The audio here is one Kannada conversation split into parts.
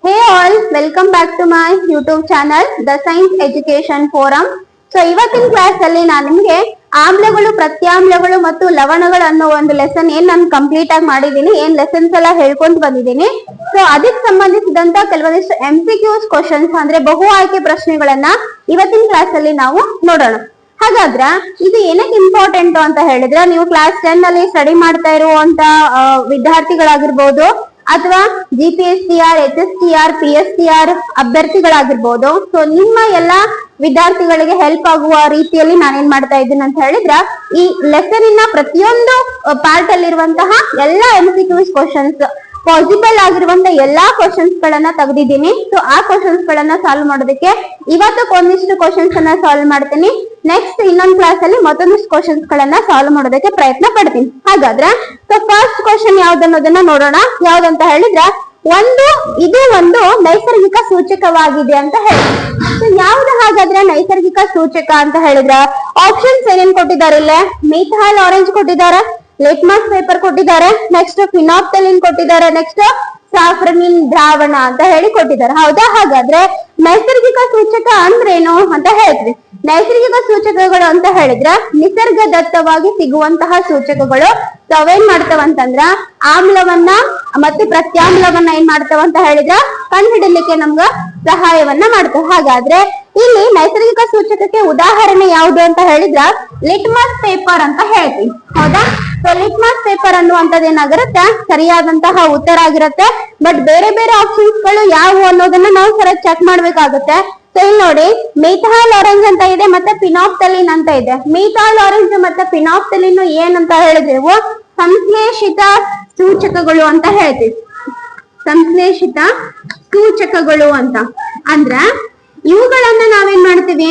Hey all, welcome back to my YouTube channel, The Science Education Forum. So ಇವತ್ತಿನ ಕ್ಲಾಸ್ ಅಲ್ಲಿ ನಾನು ನಿಮ್ಗೆ ಆಮ್ಲಗಳು, ಪ್ರತ್ಯಾಮ್ಲಗಳು ಮತ್ತು ಲವಣಗಳು ಅನ್ನೋ ಒಂದು ಲೆಸನ್ ಏನ್ ನಾನು ಕಂಪ್ಲೀಟ್ ಆಗಿ ಮಾಡಿದೀನಿ, ಏನ್ ಲೆಸನ್ಸ್ ಎಲ್ಲ ಹೇಳ್ಕೊಂಡ್ ಬಂದಿದ್ದೀನಿ. ಸೊ ಅದಕ್ಕೆ ಸಂಬಂಧಿಸಿದಂತ ಕೆಲವೊಂದಿಷ್ಟು MCQs ಕ್ವಶನ್ಸ್ ಅಂದ್ರೆ ಬಹು ಆಯ್ಕೆ ಪ್ರಶ್ನೆಗಳನ್ನ ಇವತ್ತಿನ ಕ್ಲಾಸ್ ಅಲ್ಲಿ ನಾವು ನೋಡೋಣ. ಹಾಗಾದ್ರ ಇದು ಏನಕ್ಕೆ ಇಂಪಾರ್ಟೆಂಟ್ ಅಂತ ಹೇಳಿದ್ರೆ, ನೀವು ಕ್ಲಾಸ್ 10 ಅಲ್ಲಿ ಸ್ಟಡಿ ಮಾಡ್ತಾ ಇರುವಂತ ವಿದ್ಯಾರ್ಥಿಗಳಾಗಿರ್ಬೋದು ಅಥವಾ GPSTR, HSTR, PSTR ಅಭ್ಯರ್ಥಿಗಳಾಗಿರ್ಬೋದು. ಸೊ ನಿಮ್ಮ ಎಲ್ಲಾ ವಿದ್ಯಾರ್ಥಿಗಳಿಗೆ ಹೆಲ್ಪ್ ಆಗುವ ರೀತಿಯಲ್ಲಿ ನಾನೇನ್ ಮಾಡ್ತಾ ಇದ್ದೀನಿ ಅಂತ ಹೇಳಿದ್ರ, ಈ ಲೆಸನ್ ಪ್ರತಿಯೊಂದು ಪಾರ್ಟ್ ಅಲ್ಲಿರುವಂತಹ ಎಲ್ಲಾ MCQs ಕ್ವಶನ್ಸ್, ಪಾಸಿಬಲ್ ಆಗಿರುವಂತ ಎಲ್ಲಾ ಕ್ವಶನ್ಸ್ ಗಳನ್ನ ತೆಗೆದಿದ್ದೀನಿ. ಸೊ ಆ ಕ್ವಶನ್ಸ್ ಗಳನ್ನ ಸಾಲ್ವ್ ಮಾಡೋದಕ್ಕೆ ಇವತ್ತು ಒಂದಿಷ್ಟು ಕ್ವಶನ್ಸ್ ಅನ್ನ ಸಾಲ್ವ್ ಮಾಡ್ತೀನಿ. ನೆಕ್ಸ್ಟ್ ಇನ್ನೊಂದು ಕ್ಲಾಸ್ ಅಲ್ಲಿ ಮತ್ತೊಂದಿಷ್ಟು ಕ್ವಶನ್ಸ್ ಗಳನ್ನ ಸಾಲ್ವ್ ಮಾಡೋದಕ್ಕೆ ಪ್ರಯತ್ನ ಪಡ್ತೀನಿ. ಹಾಗಾದ್ರೆ ಸೊ ಫಸ್ಟ್ ಕ್ವಶನ್ ಯಾವ್ದನ್ನೋದನ್ನ ನೋಡೋಣ. ಯಾವ್ದಂತ ಹೇಳಿದ್ರ, ಇದು ಒಂದು ನೈಸರ್ಗಿಕ ಸೂಚಕವಾಗಿದೆ ಅಂತ ಹೇಳಿ. ಸೊ ಯಾವ್ದು ಹಾಗಾದ್ರೆ ನೈಸರ್ಗಿಕ ಸೂಚಕ ಅಂತ ಹೇಳಿದ್ರ, ಆಪ್ಷನ್ಸ್ ಏನೇನ್ ಕೊಟ್ಟಿದ್ದಾರೆ ಇಲ್ಲೇ, ಮಿಥೈಲ್ ಆರೆಂಜ್ ಕೊಟ್ಟಿದ್ದಾರೆ, ಲಿಟ್ಮಸ್ ಪೇಪರ್ ಕೊಟ್ಟಿದ್ದಾರೆ, ನೆಕ್ಸ್ಟ್ ಫಿನಾಪ್ತಲಿನ್ ಕೊಟ್ಟಿದ್ದಾರೆ, ನೆಕ್ಸ್ಟ್ ಸಾಫ್ರನಿನ್ ದ್ರಾವಣ ಅಂತ ಹೇಳಿ ಕೊಟ್ಟಿದ್ದಾರೆ. ಹೌದಾ? ಹಾಗಾದ್ರೆ ನೈಸರ್ಗಿಕ ಸೂಚಕ ಅಂದ್ರೇನು ಅಂತ ಹೇಳ್ತೀವಿ. ನೈಸರ್ಗಿಕ ಸೂಚಕಗಳು ಅಂತ ಹೇಳಿದ್ರ ನಿಸರ್ಗದತ್ತವಾಗಿ ಸಿಗುವಂತಹ ಸೂಚಕಗಳು. ಅವೇನ್ ಮಾಡ್ತಾವಂತಂದ್ರ ಆಮ್ಲವನ್ನ ಮತ್ತೆ ಪ್ರತ್ಯಾಮ್ಲವನ್ನ ಏನ್ ಮಾಡ್ತಾವಂತ ಹೇಳಿದ್ರ ಕಂಡುಹಿಡಲಿಕ್ಕೆ ನಮ್ಗ ಸಹಾಯವನ್ನ ಮಾಡ್ತಾವ. ಹಾಗಾದ್ರೆ ಇಲ್ಲಿ ನೈಸರ್ಗಿಕ ಸೂಚಕಕ್ಕೆ ಉದಾಹರಣೆ ಯಾವುದು ಅಂತ ಹೇಳಿದ್ರ ಲಿಟ್ಮಸ್ ಪೇಪರ್ ಅಂತ ಹೇಳ್ತೀವಿ. ಹೌದಾ? ಸೊ ಲಿಟ್ಮಸ್ ಪೇಪರ್ ಅನ್ನುವಂಥದ್ದು ಏನಾಗಿರುತ್ತೆ, ಸರಿಯಾದಂತಹ ಉತ್ತರ ಆಗಿರುತ್ತೆ. ಬಟ್ ಬೇರೆ ಬೇರೆ ಆಪ್ಷನ್ಸ್ ಗಳು ಯಾವುವು ಅನ್ನೋದನ್ನ ನಾವು ಸರಿಯಾಗಿ ಚೆಕ್ ಮಾಡ್ಬೇಕಾಗುತ್ತೆ. ಸೊ ಇಲ್ಲಿ ನೋಡಿ, ಮಿಥೈಲ್ ಆರೆಂಜ್ ಅಂತ ಇದೆ ಮತ್ತೆ ಫಿನಾಪ್ತಲಿನ್ ಅಂತ ಇದೆ. ಮಿಥೈಲ್ ಆರೆಂಜ್ ಮತ್ತೆ ಫಿನಾಪ್ತಲಿನ್ ಏನಂತ ಹೇಳಿದೆವು, ಸಂಶ್ಲೇಷಿತ ಸೂಚಕಗಳು ಅಂತ ಹೇಳ್ತೀವಿ. ಸಂಶ್ಲೇಷಿತ ಸೂಚಕಗಳು ಅಂತ ಅಂದ್ರ ಇವುಗಳನ್ನ ನಾವೇನ್ ಮಾಡ್ತೀವಿ,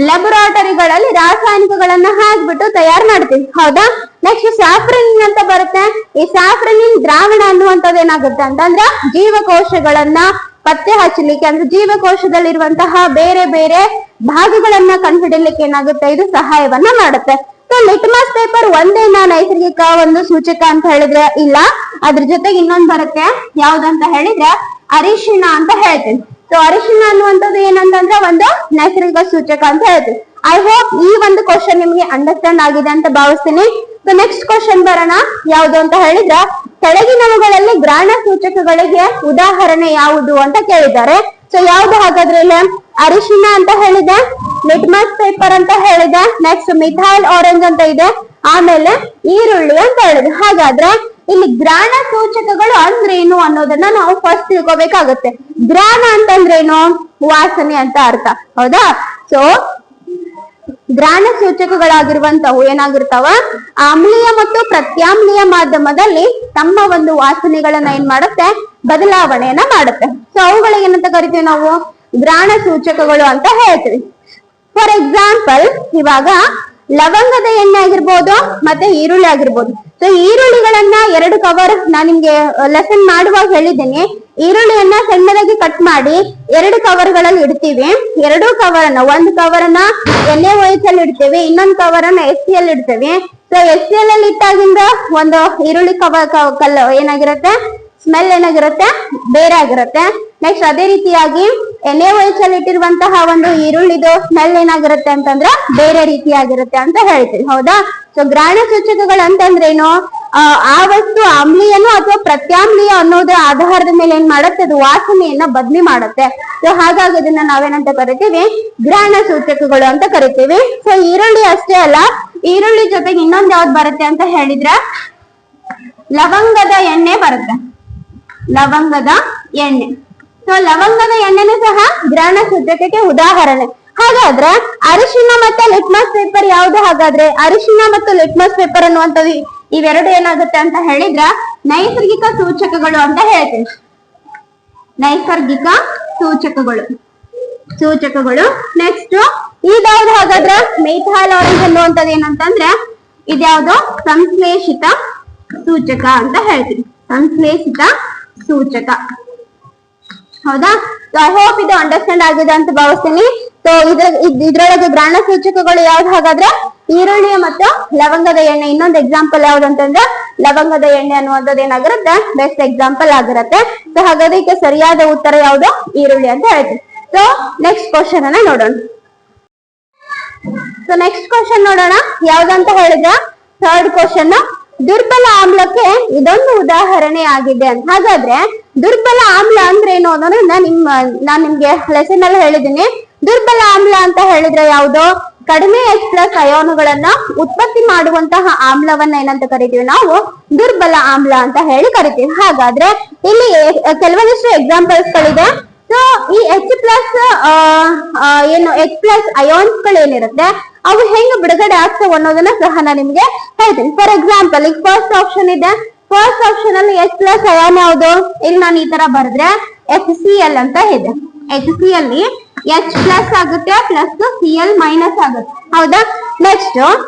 ಲ್ಯಾಬೊರೇಟರಿಗಳಲ್ಲಿ ರಾಸಾಯನಿಕಗಳನ್ನ ಹಾಕ್ಬಿಟ್ಟು ತಯಾರು ಮಾಡ್ತೀವಿ. ಹೌದಾ? ನೆಕ್ಸ್ಟ್ ಸಾಫ್ರನಿನ್ ಅಂತ ಬರುತ್ತೆ. ಈ ಸಾಫ್ರನಿನ್ ದ್ರಾವಣ ಅನ್ನುವಂಥದ್ದು ಏನಾಗುತ್ತೆ ಅಂತಂದ್ರ ಜೀವಕೋಶಗಳನ್ನ ಪತ್ತೆ ಹಚ್ಚಲಿಕ್ಕೆ, ಅಂದ್ರೆ ಜೀವಕೋಶದಲ್ಲಿರುವಂತಹ ಬೇರೆ ಬೇರೆ ಭಾಗಗಳನ್ನ ಕಂಡುಹಿಡಲಿಕ್ಕೆ ಏನಾಗುತ್ತೆ, ಇದು ಸಹಾಯವನ್ನ ಮಾಡುತ್ತೆ. ಸೊ ಲಿಟ್ಮಸ್ ಪೇಪರ್ ಒಂದೇನಾ ನೈಸರ್ಗಿಕ ಒಂದು ಸೂಚಕ ಅಂತ ಹೇಳಿದ್ರೆ ಇಲ್ಲ, ಅದ್ರ ಜೊತೆಗೆ ಇನ್ನೊಂದು ಬರುತ್ತೆ. ಯಾವ್ದಂತ ಹೇಳಿದ್ರೆ ಅರಿಶಿಣ ಅಂತ ಹೇಳ್ತೀನಿ. ಸೊ ಅರಿಶಿಣ ಅನ್ನುವಂಥದ್ದು ಏನಂತಂದ್ರೆ ಒಂದು ನೈಸರ್ಗಿಕ ಸೂಚಕ ಅಂತ ಹೇಳ್ತೀವಿ. ಐ ಹೋಪ್ ಈ ಒಂದು ಕ್ವಶನ್ ನಿಮ್ಗೆ ಅಂಡರ್ಸ್ಟ್ಯಾಂಡ್ ಆಗಿದೆ ಅಂತ ಭಾವಿಸ್ತೀನಿ. ಸೊ ನೆಕ್ಸ್ಟ್ ಕ್ವಶನ್ ಬರೋಣ. ಯಾವುದು ಅಂತ ಹೇಳಿದ್ರ, ಕೆಳಗಿನವುಗಳಲ್ಲಿ ಗ್ರಾಣ ಸೂಚಕಗಳಿಗೆ ಉದಾಹರಣೆ ಯಾವುದು ಅಂತ ಕೇಳಿದ್ದಾರೆ. ಸೊ ಯಾವ್ದು ಹಾಗಾದ್ರೆ ಇಲ್ಲಿ ಅರಿಶಿಣ ಅಂತ ಹೇಳಿದೆ, ಲಿಟ್ಮಸ್ ಪೇಪರ್ ಅಂತ ಹೇಳಿದೆ, ನೆಕ್ಸ್ಟ್ ಮಿಥೈಲ್ ಆರೆಂಜ್ ಅಂತ ಇದೆ, ಆಮೇಲೆ ಈರುಳ್ಳಿ ಅಂತ ಹೇಳಿದೆ. ಹಾಗಾದ್ರೆ ಇಲ್ಲಿ ಗ್ರಾಣ ಸೂಚಕಗಳು ಅಂದ್ರೇನು ಅನ್ನೋದನ್ನ ನಾವು ಫಸ್ಟ್ ತಿಳ್ಕೊಬೇಕಾಗತ್ತೆ. ಗ್ರಾಣ ಅಂತಂದ್ರೇನು, ವಾಸನೆ ಅಂತ ಅರ್ಥ. ಹೌದಾ? ಸೊ ಗ್ರಾಣ ಸೂಚಕಗಳಾಗಿರುವಂತವು ಏನಾಗಿರ್ತಾವ, ಆಮ್ಲೀಯ ಮತ್ತು ಪ್ರತ್ಯಾಮ್ಲೀಯ ಮಾಧ್ಯಮದಲ್ಲಿ ತಮ್ಮ ಒಂದು ವಾಸನೆಗಳನ್ನ ಏನ್ ಮಾಡುತ್ತೆ, ಬದಲಾವಣೆಯನ್ನ ಮಾಡುತ್ತೆ. ಸೊ ಅವುಗಳಿಗೆ ಏನಂತ ಕರಿತೀವಿ ನಾವು, ಗ್ರಾಣ ಸೂಚಕಗಳು ಅಂತ ಹೇಳ್ತೀವಿ. ಫಾರ್ ಎಕ್ಸಾಂಪಲ್, ಇವಾಗ ಲವಂಗದ ಎಣ್ಣೆ ಆಗಿರ್ಬೋದು ಮತ್ತೆ ಈರುಳ್ಳಿ ಆಗಿರ್ಬೋದು. ಸೊ ಈರುಳ್ಳಿಗಳನ್ನ ಎರಡು ಕವರ್ ನಾನ್ ನಿಮ್ಗೆ ಲೆಸನ್ ಮಾಡುವಾಗ ಹೇಳಿದ್ದೇನೆ. ಈರುಳ್ಳಿಯನ್ನ ಸಣ್ಣದಾಗಿ ಕಟ್ ಮಾಡಿ ಎರಡು ಕವರ್ಗಳಲ್ಲಿ ಇಡ್ತೀವಿ. ಎರಡು ಕವರನ್ನ, ಒಂದು ಕವರನ್ನ NaOH ಅಲ್ಲಿ ಇಡ್ತೀವಿ, ಇನ್ನೊಂದು ಕವರನ್ನ HCl ಇಡ್ತೀವಿ. ಸೊ HCl ಅಲ್ಲಿ ಇಟ್ಟಾಗಿಂದ ಒಂದು ಈರುಳ್ಳಿ ಕಲ್ಲು ಏನಾಗಿರುತ್ತೆ, ಸ್ಮೆಲ್ ಏನಾಗಿರುತ್ತೆ, ಬೇರೆ ಆಗಿರುತ್ತೆ. ನೆಕ್ಸ್ಟ್ ಅದೇ ರೀತಿಯಾಗಿ NaOH ಅಲ್ಲಿ ಇಟ್ಟಿರುವಂತಹ ಒಂದು ಈರುಳ್ಳಿದು ಸ್ಮೆಲ್ ಏನಾಗಿರುತ್ತೆ ಅಂತಂದ್ರ ಬೇರೆ ರೀತಿಯಾಗಿರುತ್ತೆ ಅಂತ ಹೇಳ್ತೀವಿ. ಹೌದಾ? ಸೊ ಗ್ರಾಣ ಸೂಚಕಗಳು ಅಂತಂದ್ರೇನು, ಆ ವಸ್ತು ಆಮ್ಲೀಯನು ಅಥವಾ ಪ್ರತ್ಯಾಮ್ಲೀಯ ಅನ್ನೋದ್ರ ಆಧಾರದ ಮೇಲೆ ಏನ್ ಮಾಡುತ್ತೆ, ಅದು ವಾಸನೆಯನ್ನ ಬದಲಿ ಮಾಡುತ್ತೆ. ಸೊ ಹಾಗಾಗಿ ಇದನ್ನ ನಾವೇನಂತ ಕರಿತೀವಿ, ಗ್ರಾಣ ಸೂಚಕಗಳು ಅಂತ ಕರಿತೀವಿ. ಸೊ ಈರುಳ್ಳಿ ಅಷ್ಟೇ ಅಲ್ಲ, ಈರುಳ್ಳಿ ಜೊತೆಗೆ ಇನ್ನೊಂದ್ ಯಾವ್ದು ಬರುತ್ತೆ ಅಂತ ಹೇಳಿದ್ರ ಲವಂಗದ ಎಣ್ಣೆ ಬರುತ್ತೆ. ಲವಂಗದ ಎಣ್ಣೆ. ಸೊ ಲವಂಗದ ಎಣ್ಣೆನೂ ಸಹ ಗ್ರಾಣ ಸೂಚಕಕ್ಕೆ ಉದಾಹರಣೆ. ಹಾಗಾದ್ರೆ ಅರಿಶಿಣ ಮತ್ತೆ ಲಿಟ್ಮಸ್ ಪೇಪರ್ ಯಾವ್ದು? ಹಾಗಾದ್ರೆ ಅರಿಶಿಣ ಮತ್ತು ಲಿಟ್ಮಸ್ ಪೇಪರ್ ಅನ್ನುವಂಥದ್ದು ಇವೆರಡು ಏನಾಗುತ್ತೆ ಅಂತ ಹೇಳಿದ್ರ ನೈಸರ್ಗಿಕ ಸೂಚಕಗಳು ಅಂತ ಹೇಳ್ತೀವಿ. ನೈಸರ್ಗಿಕ ಸೂಚಕಗಳು. ನೆಕ್ಸ್ಟ್ ಇದ್ಯಾವ್ದು ಹಾಗಾದ್ರೆ, ಮಿಥೈಲ್ ಆರೆಂಜ್ ಅನ್ನುವಂಥದ್ದು ಏನಂತಂದ್ರೆ ಇದ್ಯಾವ್ದು, ಸಂಶ್ಲೇಷಿತ ಸೂಚಕ ಅಂತ ಹೇಳ್ತೀವಿ. ಸಂಶ್ಲೇಷಿತ ಸೂಚಕ. ಹೌದಾ? ಸೊ ಐ ಹೋಪ್ ಇದು ಅಂಡರ್ಸ್ಟ್ಯಾಂಡ್ ಆಗಿದೆ ಅಂತ ಭಾವಿಸ್ತೀನಿ. ಸೊ ಇದ್ರೊಳಗೆ ಗ್ರಾಣ ಸೂಚಕಗಳು ಯಾವ್ದು ಹಾಗಾದ್ರೆ ಈರುಳ್ಳಿ ಮತ್ತು ಲವಂಗದ ಎಣ್ಣೆ. ಇನ್ನೊಂದು ಎಕ್ಸಾಂಪಲ್ ಯಾವ್ದು ಅಂತಂದ್ರೆ ಲವಂಗದ ಎಣ್ಣೆ ಅನ್ನುವಂಥದ್ದು ಏನಾಗಿರುತ್ತೆ ಬೆಸ್ಟ್ ಎಕ್ಸಾಂಪಲ್ ಆಗಿರುತ್ತೆ. ಸೊ ಹಾಗಾದ್ರೆ ಇದಕ್ಕೆ ಸರಿಯಾದ ಉತ್ತರ ಯಾವುದು ಈರುಳ್ಳಿ ಅಂತ ಹೇಳ್ತೀವಿ. ಸೊ ನೆಕ್ಸ್ಟ್ ಕ್ವಶನ್ ಅನ್ನ ನೋಡೋಣ. ಸೊ ನೆಕ್ಸ್ಟ್ ಕ್ವಶನ್ ನೋಡೋಣ ಯಾವ್ದಂತ ಹೇಳಿದ್ರೆ ಥರ್ಡ್ ಕ್ವಶನ್, ದುರ್ಬಲ ಆಮ್ಲಕ್ಕೆ ಇದೊಂದು ಉದಾಹರಣೆ ಆಗಿದೆ ಅಂತ. ಹಾಗಾದ್ರೆ ದುರ್ಬಲ ಆಮ್ಲ ಅಂದ್ರೆ ಏನು ಅನ್ನೋದನ್ನ ನಾನ್ ನಿಮ್ಗೆ ಲೆಸನ್ ಅಲ್ಲಿ ಹೇಳಿದೀನಿ. ದುರ್ಬಲ ಆಮ್ಲ ಅಂತ ಹೇಳಿದ್ರೆ ಯಾವುದು, ಕಡಿಮೆ H+ ಅಯಾನುಗಳನ್ನ ಉತ್ಪತ್ತಿ ಮಾಡುವಂತಹ ಆಮ್ಲವನ್ನ ಏನಂತ ಕರಿತೀವಿ ನಾವು ದುರ್ಬಲ ಆಮ್ಲ ಅಂತ ಹೇಳಿ ಕರಿತೀವಿ. ಹಾಗಾದ್ರೆ ಇಲ್ಲಿ ಕೆಲವೊಂದಿಷ್ಟು ಎಕ್ಸಾಂಪಲ್ಸ್ ಗಳಿದೆ. ಸೊ ಈ H+ ಏನು H+ ಅಯಾನ್ಸ್ ಗಳೇನಿರುತ್ತೆ ಅವು ಹೆಂಗ್ ಬಿಡುಗಡೆ ಆಗ್ತವೆ ಅನ್ನೋದನ್ನ ಸಹ ನಾನು ನಿಮ್ಗೆ ಹೇಳ್ತೀನಿ. ಫಾರ್ ಎಕ್ಸಾಂಪಲ್ ಈಗ ಫಸ್ಟ್ ಆಪ್ಷನ್ ಇದೆ. ಫಸ್ಟ್ ಆಪ್ಷನ್ ಅಲ್ಲಿ H+ ಅಯಾನ್ ಯಾವುದು, ಇಲ್ಲಿ ನಾನು ಈ ತರ ಬರೆದ್ರೆ HCl ಅಂತ ಇದೆ. HCl H+ ಆಗುತ್ತೆ ಪ್ಲಸ್ Cl ಮೈನಸ್ ಆಗುತ್ತೆ, ಹೌದಾ. ನೆಕ್ಸ್ಟ್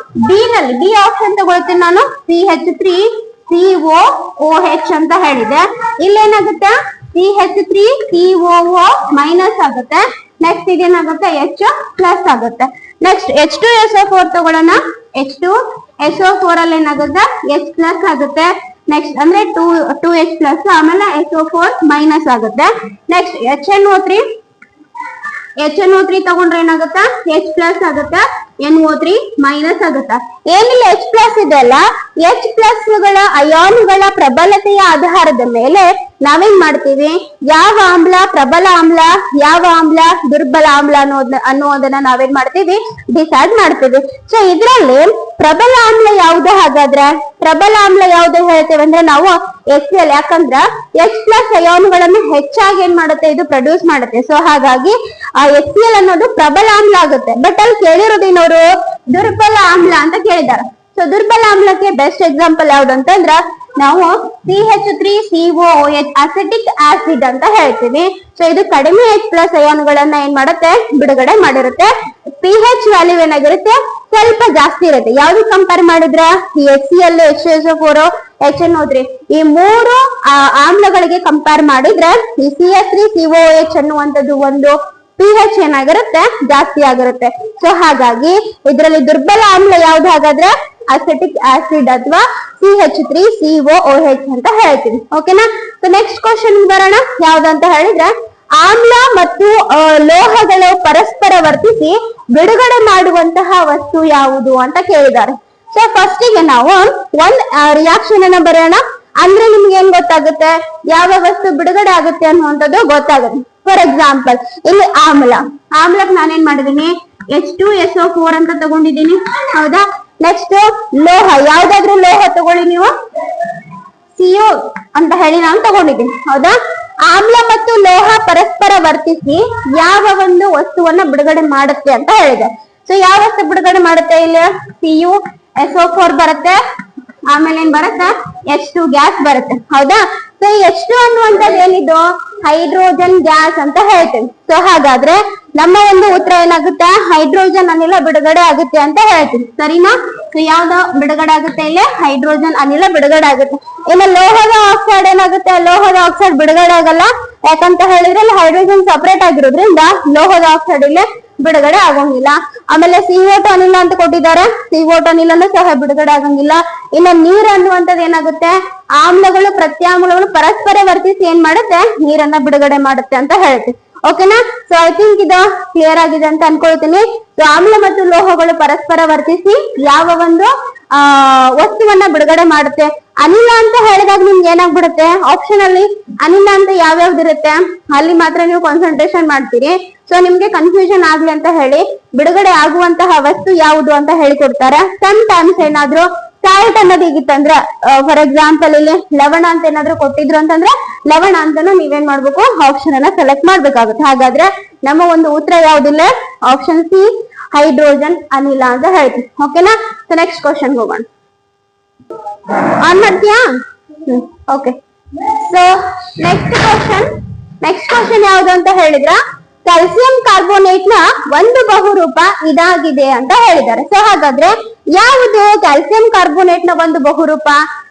ಬಿ ನಲ್ಲಿ ಬಿ ಆಪ್ಷನ್ ತಗೊಳ್ತೀನಿ ನಾನು, CH3COOH ಅಂತ ಹೇಳಿದೆ. ಇಲ್ಲಿ ಏನಾಗುತ್ತೆ CH3COO ಮೈನಸ್ ಆಗುತ್ತೆ. ನೆಕ್ಸ್ಟ್ ಇದೇನಾಗುತ್ತೆ H+ ಆಗುತ್ತೆ. ನೆಕ್ಸ್ಟ್ H2SO4 ತಗೊಳ್ಳೋಣ. H2SO4 ಅಲ್ಲಿ ಏನಾಗುತ್ತೆ H+ ಆಗುತ್ತೆ. ನೆಕ್ಸ್ಟ್ ಅಂದ್ರೆ 2H+ ಆಮೇಲೆ SO4 ಮೈನಸ್ ಆಗುತ್ತೆ. ನೆಕ್ಸ್ಟ್ HNO3 ತಗೊಂಡ್ರೆ ಏನಾಗುತ್ತೆ H+ ಆಗುತ್ತೆ, NO3 ಮೈನಸ್ ಆಗುತ್ತೆ. ಏನಿಲ್ಲ H+ ಇದೆ ಅಲ್ಲ, H+ ಗಳ ಅಯಾನುಗಳ ಪ್ರಬಲತೆಯ ಆಧಾರದ ಮೇಲೆ ನಾವೇನ್ ಮಾಡ್ತೀವಿ, ಯಾವ ಆಮ್ಲ ಪ್ರಬಲ ಆಮ್ಲ, ಯಾವ ಆಮ್ಲ ದುರ್ಬಲ ಆಮ್ಲ ಅನ್ನೋದನ್ನ ನಾವೇನ್ ಮಾಡ್ತೀವಿ ಡಿಸೈಡ್ ಮಾಡ್ತೀವಿ. ಸೊ ಇದ್ರಲ್ಲಿ ಪ್ರಬಲ ಆಮ್ಲ ಯಾವ್ದು, ಹಾಗಾದ್ರೆ ಪ್ರಬಲ ಆಮ್ಲ ಯಾವ್ದು ಹೇಳ್ತೇವೆ ಅಂದ್ರೆ ನಾವು HCl, ಯಾಕಂದ್ರ H+ ಅಯಾನುಗಳನ್ನು ಹೆಚ್ಚಾಗಿ ಏನ್ ಮಾಡುತ್ತೆ ಇದು ಪ್ರೊಡ್ಯೂಸ್ ಮಾಡುತ್ತೆ. ಸೊ ಹಾಗಾಗಿ ಆ HCl ಅನ್ನೋದು ಪ್ರಬಲ ಆಮ್ಲ ಆಗುತ್ತೆ. ಬಟ್ ಅಲ್ಲಿ ಕೇಳಿರೋದೇನವರು ದುರ್ಬಲ ಆಮ್ಲ ಅಂತ ಕೇಳಿದಾರೆ. ಸೊ ದುರ್ಬಲ ಆಮ್ಲಕ್ಕೆ ಬೆಸ್ಟ್ ಎಕ್ಸಾಂಪಲ್ ಯಾವ್ದಂತಂದ್ರ ನಾವು CH3COOH ಅಸೆಟಿಕ್ ಆಸಿಡ್ ಅಂತ ಹೇಳ್ತೀವಿ. ಸೊ ಇದು ಕಡಿಮೆ H+ ಅಯಾನುಗಳನ್ನ ಏನ್ ಮಾಡುತ್ತೆ ಬಿಡುಗಡೆ ಮಾಡಿರುತ್ತೆ. pH ವ್ಯಾಲ್ಯೂ ಏನಾಗಿರುತ್ತೆ ಸ್ವಲ್ಪ ಜಾಸ್ತಿ ಇರುತ್ತೆ. ಯಾವ್ದಕ್ಕೆ ಕಂಪೇರ್ ಮಾಡಿದ್ರ ಈ HCl, H2SO4, HNO3 ಈ ಮೂರು ಆಮ್ಲಗಳಿಗೆ ಕಂಪೇರ್ ಮಾಡಿದ್ರೆ ಈ CH3COOH ಅನ್ನುವಂಥದ್ದು ಒಂದು pH ಏನಾಗಿರುತ್ತೆ ಜಾಸ್ತಿ ಆಗಿರುತ್ತೆ. ಸೊ ಹಾಗಾಗಿ ಇದರಲ್ಲಿ ದುರ್ಬಲ ಆಮ್ಲ ಯಾವ್ದು ಹಾಗಾದ್ರೆ ಅಸೆಟಿಕ್ ಆಸಿಡ್ ಅಥವಾ CH3COOH ಅಂತ ಹೇಳ್ತೀವಿ. ಓಕೆನಾ. ಸೊ ನೆಕ್ಸ್ಟ್ ಕ್ವಶನ್ ಬರೋಣ. ಯಾವ್ದಂತ ಹೇಳಿದ್ರೆ ಆಮ್ಲ ಮತ್ತು ಲೋಹಗಳು ಪರಸ್ಪರ ವರ್ತಿಸಿ ಬಿಡುಗಡೆ ಮಾಡುವಂತಹ ವಸ್ತು ಯಾವುದು ಅಂತ ಕೇಳಿದ್ದಾರೆ. ಸೊ ಫಸ್ಟಿಗೆ ನಾವು ಒಂದ್ ರಿಯಾಕ್ಷನ್ ಅನ್ನ ಬರೆಯೋಣ. ಅಂದ್ರೆ ನಿಮ್ಗೆ ಏನ್ ಗೊತ್ತಾಗುತ್ತೆ ಯಾವ ವಸ್ತು ಬಿಡುಗಡೆ ಆಗುತ್ತೆ ಅನ್ನುವಂಥದ್ದು ಗೊತ್ತಾಗುತ್ತೆ. ಫಾರ್ ಎಕ್ಸಾಂಪಲ್ ಇಲ್ಲಿ ಆಮ್ಲಕ್ ನಾನೇನ್ ಮಾಡಿದೀನಿ H2SO4 ಅಂತ ತಗೊಂಡಿದ್ದೀನಿ, ಹೌದಾ. ನೆಕ್ಸ್ಟ್ ಲೋಹ, ಯಾವ್ದಾದ್ರು ಲೋಹ ತಗೊಳ್ಳಿ ನೀವು, CO ಅಂತ ಹೇಳಿ ನಾನು ತಗೊಂಡಿದ್ದೀನಿ, ಹೌದಾ. ಆಮ್ಲ ಮತ್ತು ಲೋಹ ಪರಸ್ಪರ ವರ್ತಿಸಿ ಯಾವ ಒಂದು ವಸ್ತುವನ್ನ ಬಿಡುಗಡೆ ಮಾಡುತ್ತೆ ಅಂತ ಹೇಳಿದೆ. ಸೊ ಯಾವ ವಸ್ತು ಬಿಡುಗಡೆ ಮಾಡುತ್ತೆ, ಇಲ್ಲಿ CuSO4 ಬರುತ್ತೆ, ಆಮೇಲೆ ಏನ್ ಬರುತ್ತೆ H2 ಗ್ಯಾಸ್ ಬರುತ್ತೆ, ಹೌದಾ. ಸೊ H2 ಅನ್ನುವಂಥದ್ದು ಏನಿದು ಹೈಡ್ರೋಜನ್ ಗ್ಯಾಸ್ ಅಂತ ಹೇಳ್ತೀವಿ. ಸೊ ಹಾಗಾದ್ರೆ ನಮ್ಮ ಒಂದು ಉತ್ತರ ಏನಾಗುತ್ತೆ ಹೈಡ್ರೋಜನ್ ಅನಿಲ ಬಿಡುಗಡೆ ಆಗುತ್ತೆ ಅಂತ ಹೇಳ್ತೀವಿ, ಸರಿನಾ. ಸೊ ಯಾವ್ದು ಬಿಡುಗಡೆ ಆಗುತ್ತೆ ಇಲ್ಲಿ ಹೈಡ್ರೋಜನ್ ಅನಿಲ ಬಿಡುಗಡೆ ಆಗುತ್ತೆ. ಇನ್ನು ಲೋಹದ ಆಕ್ಸೈಡ್ ಏನಾಗುತ್ತೆ, ಲೋಹದ ಆಕ್ಸೈಡ್ ಬಿಡುಗಡೆ ಆಗಲ್ಲ. ಯಾಕಂತ ಹೇಳಿದ್ರೆ ಇಲ್ಲಿ ಹೈಡ್ರೋಜನ್ ಸಪರೇಟ್ ಆಗಿರೋದ್ರಿಂದ ಲೋಹದ ಆಕ್ಸೈಡ್ ಇಲ್ಲಿ ಬಿಡುಗಡೆ ಆಗೋಂಗಿಲ್ಲ. ಆಮೇಲೆ CO2 ಅನಿಲ ಅಂತ ಕೊಟ್ಟಿದ್ದಾರೆ, CO2 ಅನಿಲನು ಸಹ ಬಿಡುಗಡೆ ಆಗಂಗಿಲ್ಲ. ಇನ್ನು ನೀರು ಅನ್ನುವಂಥದ್ದು ಏನಾಗುತ್ತೆ ಆಮ್ಲಗಳು ಪ್ರತ್ಯಾಮ್ಲಗಳು ಪರಸ್ಪರ ವರ್ತಿಸಿ ಏನ್ ಮಾಡುತ್ತೆ ನೀರನ್ನ ಬಿಡುಗಡೆ ಮಾಡುತ್ತೆ ಅಂತ ಹೇಳ್ತೀವಿ. ಓಕೆನಾ. ಸೊ ಐ ಥಿಂಕ್ ಇದು ಕ್ಲಿಯರ್ ಆಗಿದೆ ಅಂತ ಅನ್ಕೊಳ್ತೀನಿ. ಸೊ ಆಮ್ಲ ಮತ್ತು ಲೋಹಗಳು ಪರಸ್ಪರ ವರ್ತಿಸಿ ಯಾವ ಒಂದು ವಸ್ತುವನ್ನ ಬಿಡುಗಡೆ ಮಾಡುತ್ತೆ. ಅನಿಲ ಅಂತ ಹೇಳಿದಾಗ ನಿಮ್ಗೆ ಏನಾಗ್ಬಿಡುತ್ತೆ ಆಪ್ಷನ್ ಅಲ್ಲಿ ಅನಿಲ ಅಂತ ಯಾವ್ಯಾವ್ದು ಇರುತ್ತೆ ಅಲ್ಲಿ ಮಾತ್ರ ನೀವು ಕಾನ್ಸಂಟ್ರೇಷನ್ ಮಾಡ್ತೀರಿ. ಸೊ ನಿಮ್ಗೆ ಕನ್ಫ್ಯೂಷನ್ ಆಗ್ಲಿ ಅಂತ ಹೇಳಿ ಬಿಡುಗಡೆ ಆಗುವಂತಹ ವಸ್ತು ಯಾವುದು ಅಂತ ಹೇಳಿಕೊಡ್ತಾರೆ. ಸಮ್ ಟೈಮ್ಸ್ ಏನಾದ್ರು ಸಾಲ್ಟ್ ಅನ್ನೋದು ಹೀಗಿತ್ತಂದ್ರ ಫಾರ್ ಎಕ್ಸಾಂಪಲ್ ಇಲ್ಲಿ ಲವಣ ಅಂತ ಏನಾದ್ರು ಕೊಟ್ಟಿದ್ರು ಅಂತಂದ್ರೆ ಲವಣ ಅಂತಾನು ನೀವೇನ್ ಮಾಡ್ಬೇಕು ಆಪ್ಷನ್ ಅನ್ನ ಸೆಲೆಕ್ಟ್ ಮಾಡ್ಬೇಕಾಗುತ್ತೆ. ಹಾಗಾದ್ರೆ ನಮ್ಮ ಒಂದು ಉತ್ತರ ಯಾವ್ದಿಲ್ಲ ಆಪ್ಷನ್ ಸಿ ಹೈಡ್ರೋಜನ್ ಅನಿಲ ಅಂತ ಹೇಳ್ತೀವಿ. ಓಕೆನಾ. ಸೊ ನೆಕ್ಸ್ಟ್ ಕ್ವಶನ್ ಹೋಗೋಣ. ಆನ್ ಮಾಡ್ತೀಯಾ? ಓಕೆ. ಸೊ ನೆಕ್ಸ್ಟ್ ಕ್ವಶನ್ ಯಾವ್ದು ಅಂತ ಹೇಳಿದ್ರ ಕ್ಯಾಲ್ಸಿಯಂ ಕಾರ್ಬೋನೇಟ್ ನ ಒಂದು ಬಹುರೂಪ ಇದಾಗಿದೆ ಅಂತ ಹೇಳಿದ್ದಾರೆ. ಸೊ ಹಾಗಾದ್ರೆ ಯಾವುದು ಕ್ಯಾಲ್ಸಿಯಂ ಕಾರ್ಬೋನೇಟ್ ನ ಒಂದು ಬಹುರೂಪ?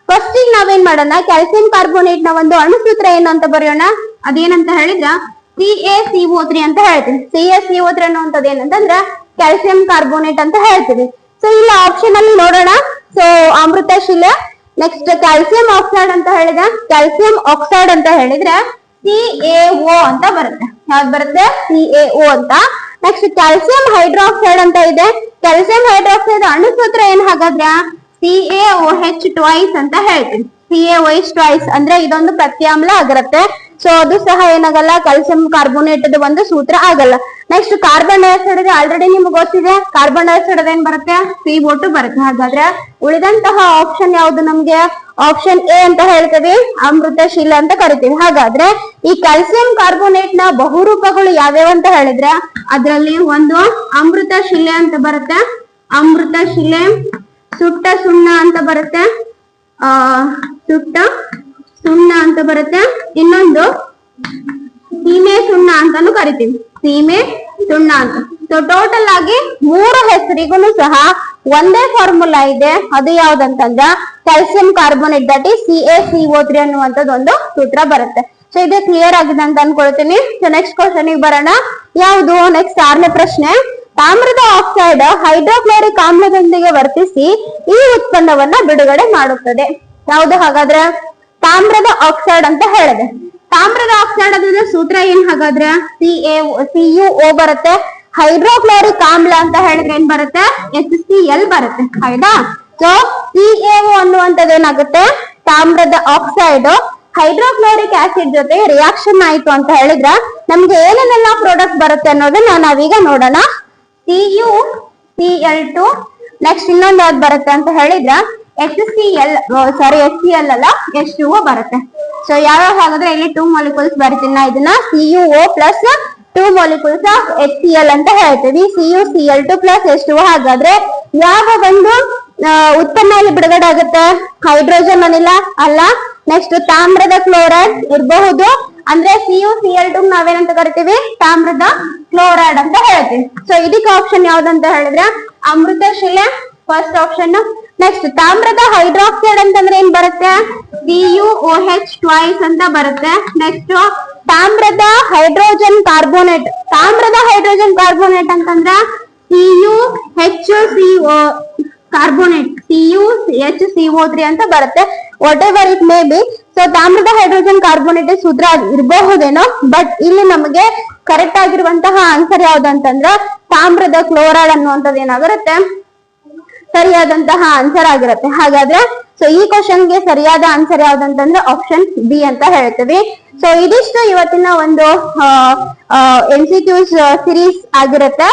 ಫಸ್ಟ್ ನಾವೇನ್ ಮಾಡೋಣ ಕ್ಯಾಲ್ಸಿಯಂ ಕಾರ್ಬೋನೇಟ್ ನ ಒಂದು ಅಣುಸೂತ್ರ ಏನು ಅಂತ ಬರೆಯೋಣ. ಅದೇನಂತ ಹೇಳಿದ್ರ CaCO3 ಅಂತ ಹೇಳ್ತೀವಿ. CaCO3 ಅನ್ನುವಂಥದ್ದು ಏನಂತಂದ್ರ ಕ್ಯಾಲ್ಸಿಯಂ ಕಾರ್ಬೋನೇಟ್ ಅಂತ ಹೇಳ್ತೀವಿ. ಸೊ ಇಲ್ಲಿ ಆಪ್ಷನ್ ಅಲ್ಲಿ ನೋಡೋಣ. ಸೊ ಅಮೃತಶಿಲೆ. ನೆಕ್ಸ್ಟ್ ಕ್ಯಾಲ್ಸಿಯಂ ಆಕ್ಸೈಡ್ ಅಂತ ಹೇಳಿದ್ರೆ, ಕ್ಯಾಲ್ಸಿಯಂ ಆಕ್ಸೈಡ್ ಅಂತ ಹೇಳಿದ್ರೆ CaO ಅಂತ ಬರುತ್ತೆ. ಯಾವ್ದು ಬರುತ್ತೆ? CaO ಅಂತ. ನೆಕ್ಸ್ಟ್ ಕ್ಯಾಲ್ಸಿಯಂ ಹೈಡ್ರಾಕ್ಸೈಡ್ ಅಂತ ಇದೆ. ಕ್ಯಾಲ್ಸಿಯಂ ಹೈಡ್ರಾಕ್ಸೈಡ್ ಅಣು ಸೂತ್ರ ಏನ್ ಹಾಗಾದ್ರೆ CaOH ಟ್ವೈಸ್ ಅಂತ ಹೇಳ್ತೀವಿ. CaOH ಟ್ವೈಸ್ ಅಂದ್ರೆ ಇದೊಂದು ಪ್ರತ್ಯಾಮ್ಲ ಆಗಿರುತ್ತೆ. ಸೊ ಅದು ಸಹ ಏನಾಗಲ್ಲ, ಕ್ಯಾಲ್ಸಿಯಂ ಕಾರ್ಬೋನೇಟ್ ಒಂದು ಸೂತ್ರ ಆಗಲ್ಲ. ನೆಕ್ಸ್ಟ್ ಕಾರ್ಬನ್ ಡೈಆಕ್ಸೈಡ್ ಇದೆ, ಆಲ್ರೆಡಿ ನಿಮ್ಗೆ ಗೊತ್ತಿದೆ. ಕಾರ್ಬನ್ ಡೈಆಕ್ಸೈಡ್ ಏನ್ ಬರುತ್ತೆ? CO2 ಬರುತ್ತೆ. ಹಾಗಾದ್ರೆ ಉಳಿದಂತಹ ಆಪ್ಷನ್ ಯಾವ್ದು ನಮ್ಗೆ? ಆಪ್ಷನ್ ಎ ಅಂತ ಹೇಳ್ತೀವಿ, ಅಮೃತಶಿಲೆ ಅಂತ ಕರಿತೀವಿ. ಹಾಗಾದ್ರೆ ಈ ಕ್ಯಾಲ್ಸಿಯಂ ಕಾರ್ಬೋನೇಟ್ ನ ಬಹುರೂಪಗಳು ಯಾವ್ಯಾವ ಅಂತ ಹೇಳಿದ್ರೆ ಅದ್ರಲ್ಲಿ ಒಂದು ಅಮೃತಶಿಲೆ ಅಂತ ಬರುತ್ತೆ. ಅಮೃತಶಿಲೆ, ಸುಟ್ಟ ಸುಣ್ಣ ಅಂತ ಬರುತ್ತೆ. ಸುಟ್ಟ ಸುಣ್ಣ ಅಂತ ಬರುತ್ತೆ. ಇನ್ನೊಂದು ಸೀಮೆ ಸುಣ್ಣ ಅಂತಾನು ಕರಿತೀವಿ, ಸೀಮೆ ಸುಣ್ಣ ಅಂತ. ಸೊ ಟೋಟಲ್ ಆಗಿ 3 ಹೆಸರಿಗೂ ಸಹ ಒಂದೇ ಫಾರ್ಮುಲಾ ಇದೆ. ಅದು ಯಾವ್ದಂತಂದ್ರ calcium carbonate, that is CaCO3 ಅನ್ನುವಂಥದ್ದು ಒಂದು ಸೂತ್ರ ಬರುತ್ತೆ. ಸೊ ಇದು ಕ್ಲಿಯರ್ ಆಗಿದೆ ಅಂತ ಅನ್ಕೊಳ್ತೀನಿ. ಸೊ ನೆಕ್ಸ್ಟ್ ಕ್ವಶನ್ ಬರೋಣ. ಯಾವುದು? ನೆಕ್ಸ್ಟ್ 6ನೇ ಪ್ರಶ್ನೆ. ತಾಮ್ರದ ಆಕ್ಸೈಡ್ ಹೈಡ್ರೋಕ್ಲೋರಿಕ್ ಆಮ್ಲದೊಂದಿಗೆ ವರ್ತಿಸಿ ಈ ಉತ್ಪನ್ನವನ್ನ ಬಿಡುಗಡೆ ಮಾಡುತ್ತದೆ. ಯಾವುದು ಹಾಗಾದ್ರೆ? ತಾಮ್ರದ ಆಕ್ಸೈಡ್ ಅಂತ ಹೇಳಿದೆ. ತಾಮ್ರದ ಆಕ್ಸೈಡ್ ಅದ್ರ ಸೂತ್ರ ಏನ್ ಹಾಗಾದ್ರೆ? CuO ಬರುತ್ತೆ. ಹೈಡ್ರೋಕ್ಲೋರಿಕ್ ಆಮ್ಲ ಅಂತ ಹೇಳಿದ್ರೆ ಏನ್ ಬರುತ್ತೆ? HCl ಬರುತ್ತೆ. ಹೌದಾ? ಸೊ CaO ಅನ್ನುವಂಥದ್ದು ಏನಾಗುತ್ತೆ? ತಾಮ್ರದ ಆಕ್ಸೈಡ್ ಹೈಡ್ರೋಕ್ಲೋರಿಕ್ ಆಸಿಡ್ ಜೊತೆ ರಿಯಾಕ್ಷನ್ ಆಯ್ತು ಅಂತ ಹೇಳಿದ್ರ ನಮ್ಗೆ ಏನೇನೆಲ್ಲ ಪ್ರಾಡಕ್ಟ್ ಬರುತ್ತೆ ಅನ್ನೋದನ್ನ ನಾವೀಗ ನೋಡೋಣ. CuCl2. ನೆಕ್ಸ್ಟ್ ಇನ್ನೊಂದು ಯಾವ್ದು ಬರುತ್ತೆ ಅಂತ ಹೇಳಿದ್ರ HCl ಅಲ್ಲ, H2O ಬರುತ್ತೆ. ಸೊ ಯಾವ್ಯಾವ ಹಾಗಾದ್ರೆ ಇಲ್ಲಿ 2 ಮಾಲಿಕ್ಯೂಲ್ಸ್ ಬರುತ್ತೆ. ಇದನ್ನ CuO plus 2 molecules of HCl ಅಂತ ಹೇಳ್ತೀವಿ. CuCl2 plus H2O. ಹಾಗಾದ್ರೆ ಯಾವ ಒಂದು ಉತ್ಪನ್ನ ಇಲ್ಲಿ ಬಿಡುಗಡೆ ಆಗುತ್ತೆ? ಹೈಡ್ರೋಜನ್ ಅನಿಲ ಅಲ್ಲ. ನೆಕ್ಸ್ಟ್ ತಾಮ್ರದ ಕ್ಲೋರೈಡ್ ಇರಬಹುದು. ಅಂದ್ರೆ CuCl2 ನಾವೇನಂತ ಕರಿತೀವಿ? ತಾಮ್ರದ ಕ್ಲೋರೈಡ್ ಅಂತ ಹೇಳ್ತೀವಿ. ಸೊ ಇದಕ್ಕೆ ಆಪ್ಷನ್ ಯಾವ್ದಂತ ಹೇಳಿದ್ರೆ ಅಮೃತಶಿಲೆ ಫಸ್ಟ್ ಆಪ್ಷನ್. ನೆಕ್ಸ್ಟ್ ತಾಮ್ರದ ಹೈಡ್ರಾಕ್ಸೈಡ್ ಅಂತಂದ್ರೆ ಏನ್ ಬರುತ್ತೆ? CuOH ಟ್ವೈಸ್ ಅಂತ ಬರುತ್ತೆ. ನೆಕ್ಸ್ಟ್ ತಾಮ್ರದ ಹೈಡ್ರೋಜನ್ ಕಾರ್ಬೋನೇಟ್. ತಾಮ್ರದ ಹೈಡ್ರೋಜನ್ ಕಾರ್ಬೋನೇಟ್ ಅಂತಂದ್ರ CuHCO ಕಾರ್ಬೋನೇಟ್, CuHCO3 ಅಂತ ಬರುತ್ತೆ. What ever it may be. So ತಾಮ್ರದ ಹೈಡ್ರೋಜನ್ ಕಾರ್ಬೋನೇಟ್ ಸೂತ್ರ ಇರಬಹುದೇನೋ, ಬಟ್ ಇಲ್ಲಿ ನಮಗೆ ಕರೆಕ್ಟ್ ಆಗಿರುವಂತಹ ಆನ್ಸರ್ ಯಾವ್ದಂತಂದ್ರ ತಾಮ್ರದ ಕ್ಲೋರೈಡ್ ಅನ್ನುವಂಥದ್ದು ಏನಾಗಿರುತ್ತೆ? ಸರಿಯಾದಂತಹ ಆನ್ಸರ್ ಆಗಿರುತ್ತೆ. ಹಾಗಾದ್ರೆ ಸೊ ಈ ಕ್ವಶನ್ಗೆ ಸರಿಯಾದ ಆನ್ಸರ್ ಯಾವ್ದಂತಂದ್ರೆ ಆಪ್ಷನ್ ಬಿ ಅಂತ ಹೇಳ್ತೀವಿ. ಸೊ ಇದಿಷ್ಟು ಇವತ್ತಿನ ಒಂದು MCQs ಸಿರೀಸ್ ಆಗಿರುತ್ತೆ.